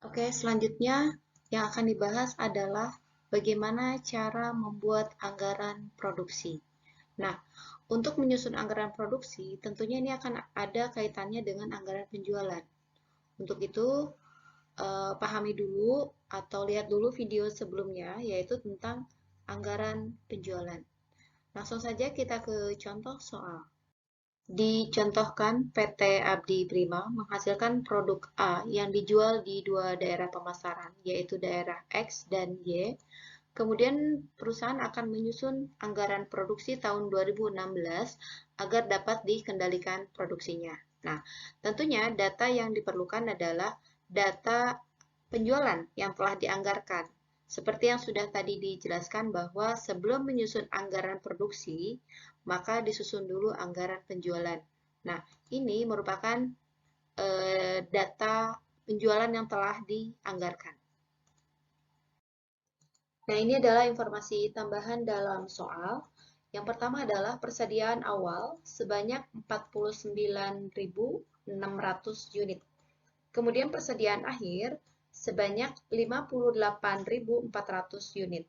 Oke, selanjutnya yang akan dibahas adalah bagaimana cara membuat anggaran produksi. Nah, untuk menyusun anggaran produksi, tentunya ini akan ada kaitannya dengan anggaran penjualan. Untuk itu, pahami dulu atau lihat dulu video sebelumnya, yaitu tentang anggaran penjualan. Langsung saja kita ke contoh soal. Dicontohkan PT Abdi Prima menghasilkan produk A yang dijual di dua daerah pemasaran, yaitu daerah X dan Y. Kemudian perusahaan akan menyusun anggaran produksi tahun 2016 agar dapat dikendalikan produksinya. Nah, tentunya data yang diperlukan adalah data penjualan yang telah dianggarkan. Seperti yang sudah tadi dijelaskan bahwa sebelum menyusun anggaran produksi, maka disusun dulu anggaran penjualan. Nah, ini merupakan data penjualan yang telah dianggarkan. Nah, ini adalah informasi tambahan dalam soal. Yang pertama adalah persediaan awal sebanyak 49.600 unit. Kemudian persediaan akhir sebanyak 58.400 unit.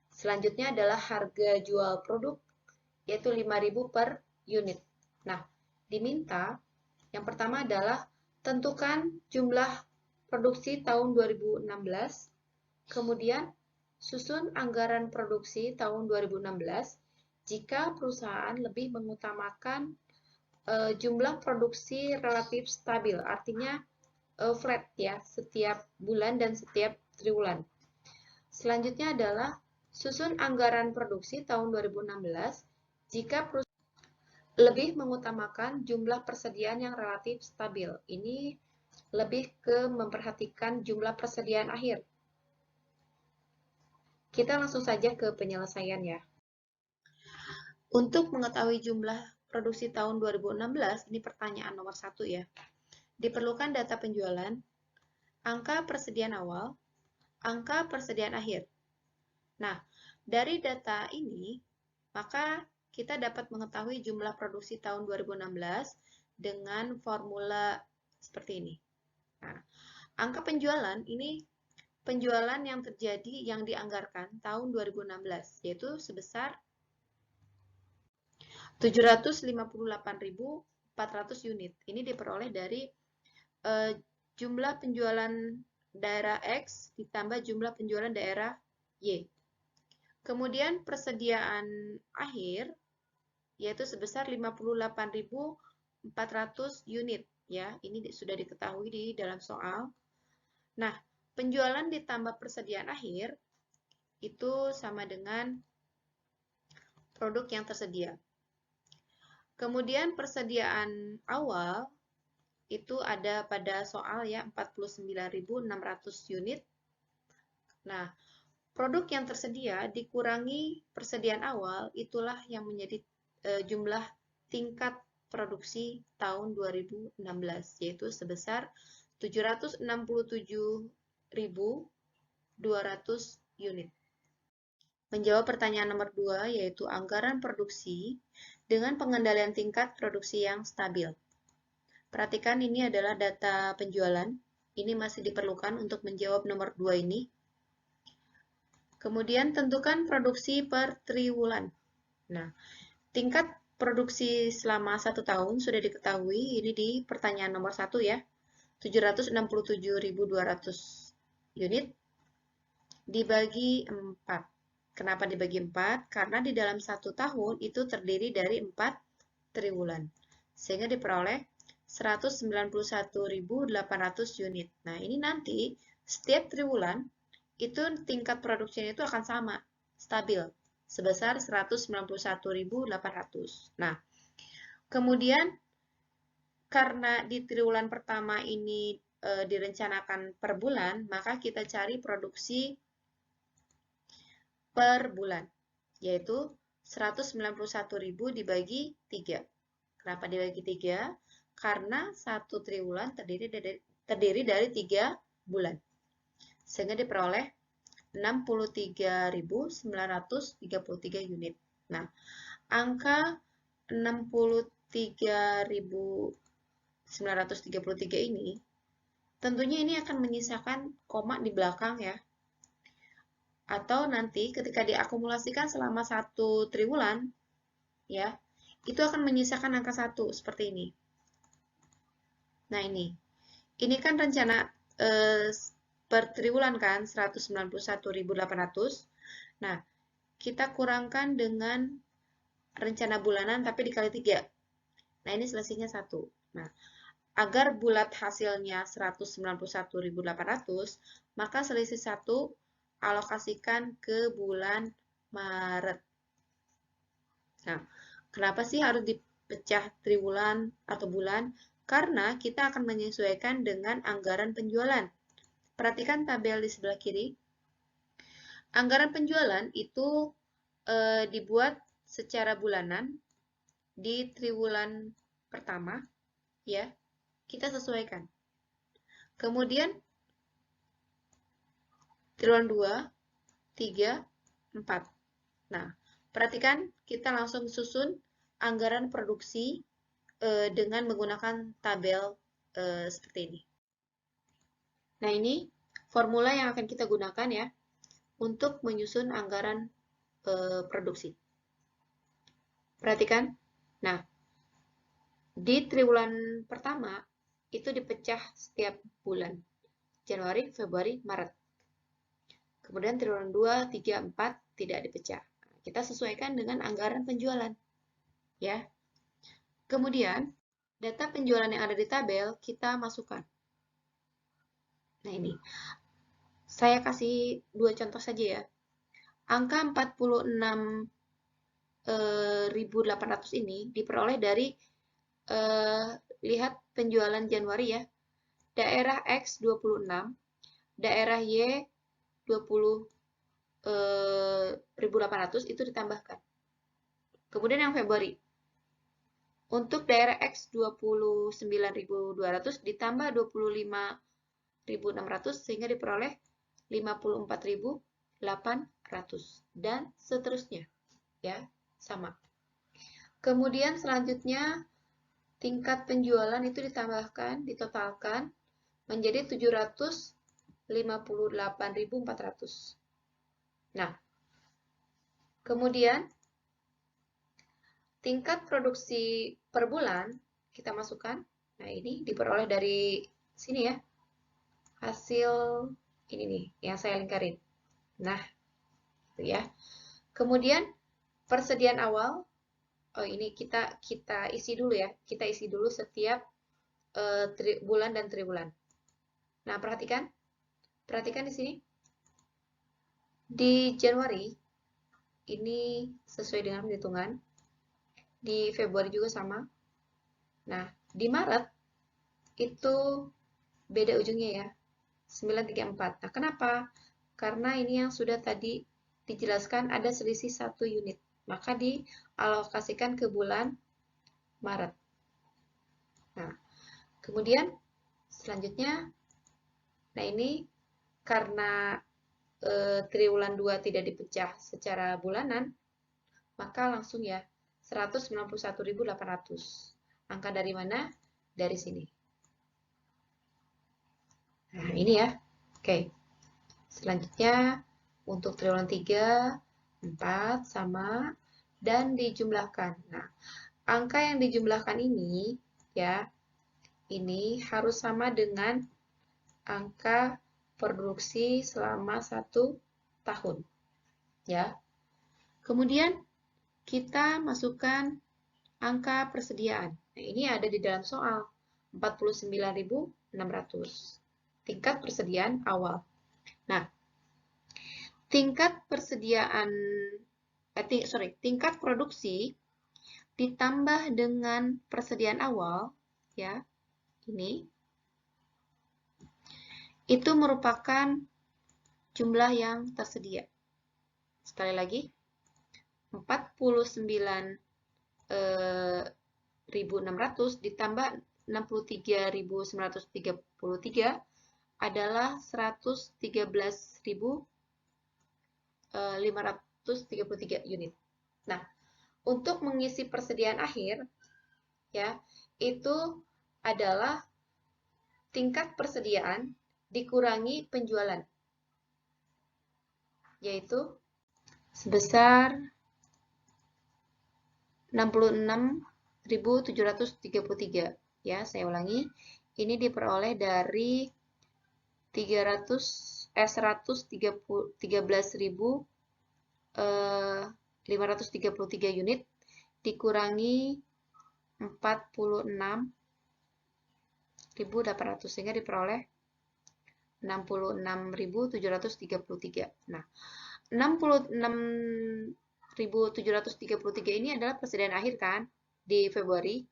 Selanjutnya adalah harga jual produk, yaitu 5.000 per unit. Nah, diminta yang pertama adalah tentukan jumlah produksi tahun 2016, kemudian susun anggaran produksi tahun 2016 jika perusahaan lebih mengutamakan jumlah produksi relatif stabil, artinya flat ya, setiap bulan dan setiap triwulan. Selanjutnya adalah susun anggaran produksi tahun 2016 jika perusahaan lebih mengutamakan jumlah persediaan yang relatif stabil. Ini lebih ke memperhatikan jumlah persediaan akhir. Kita langsung saja ke penyelesaian ya. Untuk mengetahui jumlah produksi tahun 2016, ini pertanyaan nomor 1 ya. Diperlukan data penjualan, angka persediaan awal, angka persediaan akhir. Nah, dari data ini, maka kita dapat mengetahui jumlah produksi tahun 2016 dengan formula seperti ini. Nah, angka penjualan ini penjualan yang terjadi yang dianggarkan tahun 2016, yaitu sebesar 758.400 unit. Ini diperoleh dari jumlah penjualan daerah X ditambah jumlah penjualan daerah Y. Kemudian persediaan akhir yaitu sebesar 58.400 unit ya. Ini sudah diketahui di dalam soal. Nah, penjualan ditambah persediaan akhir itu sama dengan produk yang tersedia. Kemudian persediaan awal itu ada pada soal ya 49.600 unit. Nah, produk yang tersedia dikurangi persediaan awal itulah yang menjadi jumlah tingkat produksi tahun 2016 yaitu sebesar 767.200 unit. Menjawab pertanyaan nomor 2 yaitu anggaran produksi dengan pengendalian tingkat produksi yang stabil. Perhatikan ini adalah data penjualan. Ini masih diperlukan untuk menjawab nomor 2 ini. Kemudian tentukan produksi per triwulan. Nah, tingkat produksi selama 1 tahun sudah diketahui. Ini di pertanyaan nomor 1 ya. 767.200 unit dibagi 4. Kenapa dibagi 4? Karena di dalam 1 tahun itu terdiri dari 4 triwulan. Sehingga diperoleh 191.800 unit. Nah, ini nanti setiap triwulan itu tingkat produksinya itu akan sama, stabil, sebesar 191.800. Nah, kemudian karena di triwulan pertama ini direncanakan per bulan, maka kita cari produksi per bulan, yaitu 191.000 dibagi 3. Kenapa dibagi 3? Karena satu triwulan terdiri dari 3 bulan. Sehingga diperoleh 63.933 unit. Nah, angka 63.933 ini tentunya ini akan menyisakan koma di belakang ya. Atau nanti ketika diakumulasikan selama 1 triwulan, ya, itu akan menyisakan angka 1 seperti ini. Nah, ini kan rencana per triwulan kan 191.800. Nah, kita kurangkan dengan rencana bulanan tapi dikali 3. Nah, ini selisihnya 1. Nah, agar bulat hasilnya 191.800, maka selisih 1 alokasikan ke bulan Maret. Nah, kenapa sih harus dipecah triwulan atau bulan? Karena kita akan menyesuaikan dengan anggaran penjualan. Perhatikan tabel di sebelah kiri. Anggaran penjualan itu dibuat secara bulanan di triwulan pertama, ya. Kita sesuaikan. Kemudian triwulan 2, 3, 4. Nah, perhatikan kita langsung susun anggaran produksi dengan menggunakan tabel seperti ini. Nah, ini formula yang akan kita gunakan ya untuk menyusun anggaran produksi. Perhatikan. Nah, di triwulan pertama itu dipecah setiap bulan. Januari, Februari, Maret. Kemudian triwulan 2, 3, 4 tidak dipecah. Kita sesuaikan dengan anggaran penjualan. Ya. Kemudian, data penjualan yang ada di tabel kita masukkan. Nah, ini. Saya kasih 2 contoh saja ya. Angka 46.800 ini diperoleh dari lihat penjualan Januari ya. Daerah X 26, daerah Y 20.800 itu ditambahkan. Kemudian yang Februari. Untuk daerah X 29.200 ditambah 25.600 sehingga diperoleh 54.800 dan seterusnya. Ya, sama. Kemudian selanjutnya tingkat penjualan itu ditambahkan, ditotalkan menjadi 758.400. Nah, kemudian tingkat produksi per bulan kita masukkan. Nah, ini diperoleh dari sini ya. Hasil ini nih yang saya lingkarin. Nah, itu ya. Kemudian persediaan awal. Oh, ini kita isi dulu ya. Kita isi dulu setiap bulan dan triwulan. Nah, perhatikan. Perhatikan di sini. Di Januari ini sesuai dengan perhitungan. Di Februari juga sama. Nah, di Maret itu beda ujungnya ya. 934. Nah, kenapa? Karena ini yang sudah tadi dijelaskan ada selisih 1 unit. Maka dialokasikan ke bulan Maret. Nah, kemudian selanjutnya, nah ini karena triwulan 2 tidak dipecah secara bulanan, maka langsung ya 191.800. Angka dari mana? Dari sini. Nah, ini ya. Oke. Selanjutnya, untuk triwulan 3, 4 sama, dan dijumlahkan. Nah, angka yang dijumlahkan ini, ya, ini harus sama dengan angka produksi selama 1 tahun. Ya. Kemudian, kita masukkan angka persediaan. Nah, ini ada di dalam soal. 49.600. Tingkat persediaan awal. Nah, tingkat persediaan, tingkat produksi ditambah dengan persediaan awal, ya, ini, itu merupakan jumlah yang tersedia. Sekali lagi, 49.600 ditambah 63.933 adalah 113.533 unit. Nah, untuk mengisi persediaan akhir, ya, itu adalah tingkat persediaan dikurangi penjualan, yaitu sebesar 66.733. Ya, saya ulangi. Ini diperoleh dari 113.533 unit dikurangi 46.800 sehingga diperoleh 66.733. Nah, 66.733 ini adalah persediaan akhir kan di Februari.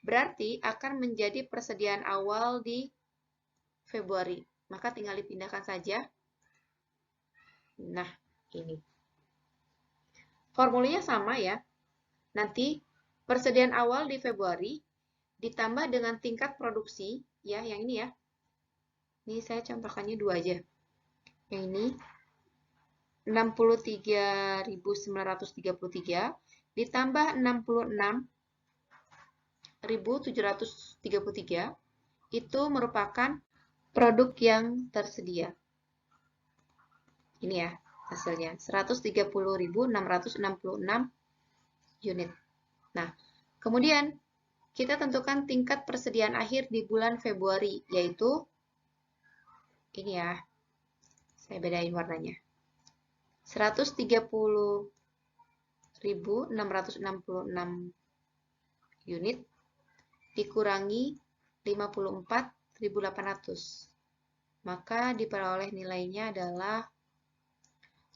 Berarti akan menjadi persediaan awal di Februari. Maka tinggal dipindahkan saja. Nah, ini. Formulanya sama ya. Nanti persediaan awal di Februari ditambah dengan tingkat produksi, ya, yang ini ya. Ini saya contohkannya 2 aja. Yang ini 63.933 ditambah 66.733 itu merupakan produk yang tersedia. Ini ya hasilnya 130.666 unit. Nah, kemudian kita tentukan tingkat persediaan akhir di bulan Februari, yaitu ini ya, saya bedain warnanya. 130.666 unit dikurangi 54.800. Maka diperoleh nilainya adalah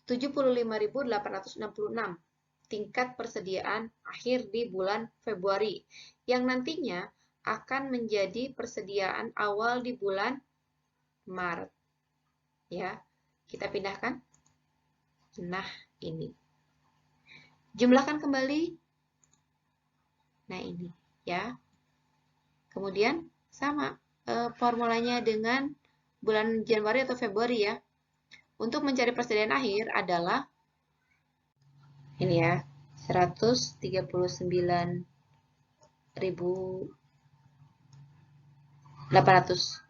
75.866. Tingkat persediaan akhir di bulan Februari yang nantinya akan menjadi persediaan awal di bulan Maret. Ya, kita pindahkan. Nah, ini. Jumlahkan kembali. Nah, ini ya. Kemudian sama formulanya dengan bulan Januari atau Februari ya. Untuk mencari persediaan akhir adalah ini ya, 139.800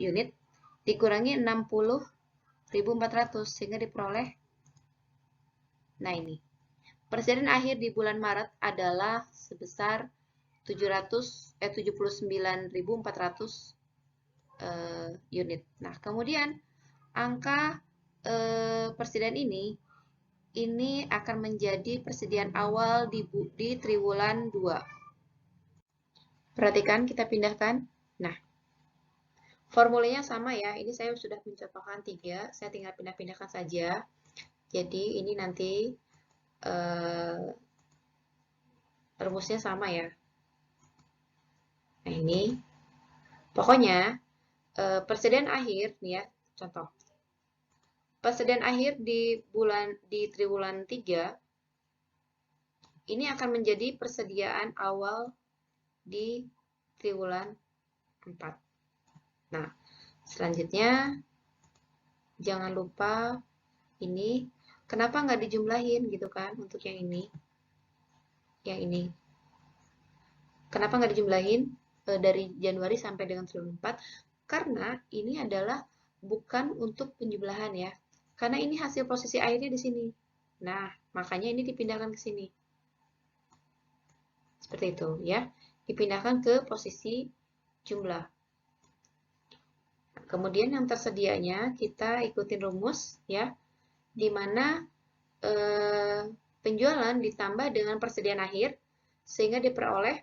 unit dikurangi 60.400 sehingga diperoleh. Nah, ini. Persediaan akhir di bulan Maret adalah sebesar 79.400 unit. Nah, kemudian angka persediaan ini akan menjadi persediaan awal di triwulan 2. Perhatikan, kita pindahkan. Nah, formulanya sama ya. Ini saya sudah mencontohkan 3. Saya tinggal pindah-pindahkan saja. Jadi, ini nanti rumusnya sama ya. Nah, ini. Pokoknya, persediaan akhir, nih ya, contoh. Persediaan akhir di triwulan 3 ini akan menjadi persediaan awal di triwulan 4. Nah, selanjutnya jangan lupa ini kenapa nggak dijumlahin gitu kan untuk yang ini. Yang ini. Kenapa nggak dijumlahin dari Januari sampai dengan triwulan 4? Karena ini adalah bukan untuk penjumlahan ya. Karena ini hasil posisi akhirnya di sini. Nah, makanya ini dipindahkan ke sini. Seperti itu ya. Dipindahkan ke posisi jumlah. Nah, kemudian yang tersedianya kita ikutin rumus ya. Di mana penjualan ditambah dengan persediaan akhir sehingga diperoleh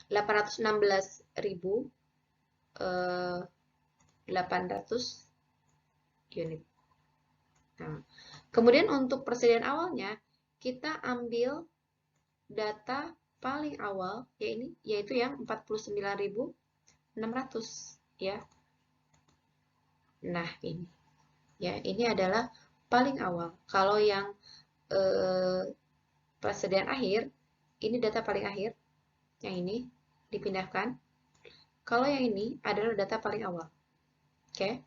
816.800 unit. Nah, kemudian untuk persediaan awalnya, kita ambil data paling awal, yaitu yang 49.600 ya. Nah, ini. Ya, ini adalah paling awal. Kalau yang persediaan akhir, ini data paling akhir. Yang ini dipindahkan. Kalau yang ini adalah data paling awal. Oke.